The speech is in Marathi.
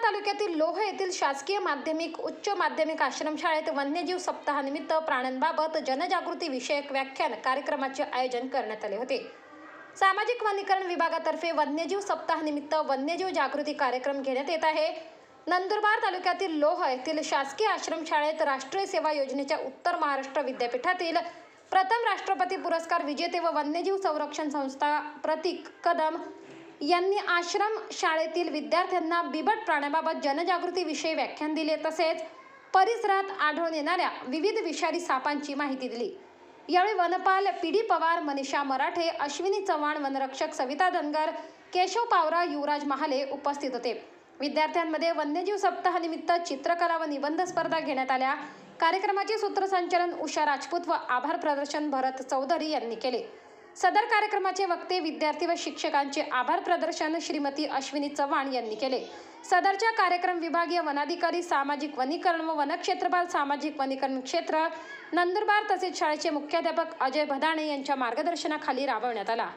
तालुक्यातील लोह येथील शासकीय माध्यमिक उच्च माध्यमिक आश्रमशाळेत वन्यजीव सप्ताहानिमित्त प्राण्यांबाबत जनजागृती विषयक व्याख्यान कार्यक्रमाचे आयोजन करण्यात आले होते। सामाजिक वनीकरण विभागातर्फे वन्यजीव सप्ताहानिमित्त वन्यजीव जागृती कार्यक्रम घेण्यात येत आहे। नंदुरबार तालुक्यातील लोह येथील शासकीय आश्रमशाळेत राष्ट्रीय सेवा योजनेच्या उत्तर महाराष्ट्र विद्यापीठातील प्रथम राष्ट्रपती पुरस्कार विजेते व वन्यजीव संरक्षण संस्था प्रतीक कदम यांनी आश्रम शाळेतील विद्यार्थ्यांना बिबट प्राण्याबाबत जनजागृती विषयी व्याख्यान दिले। तसेच परिसरात आढळून येणाऱ्या विविध विषारी सापांची माहिती दिली। यावेळी वनपाल पीडी पवार, मनीषा मराठे, अश्विनी चव्हाण, वनरक्षक सविता धनगर, केशव पावरा, युवराज महाले उपस्थित होते। विद्यार्थ्यांमध्ये वन्यजीव सप्ताहानिमित्त चित्रकला व निबंध स्पर्धा घेण्यात आल्या। कार्यक्रमाचे सूत्रसंचालन उषा राजपूत व आभार प्रदर्शन भरत चौधरी यांनी केले। सदर कार्यक्रमाचे वक्ते विद्यार्थी व शिक्षकांचे आभार प्रदर्शन श्रीमती अश्विनी चव्हाण यांनी केले। सदरच्या कार्यक्रम विभागीय वनाधिकारी सामाजिक वनीकरण व वनक्षेत्रपाल सामाजिक वनीकरण क्षेत्र नंदुरबार तसेच शाळेचे मुख्याध्यापक अजय भदाणे यांच्या मार्गदर्शनाखाली राबवण्यात आला।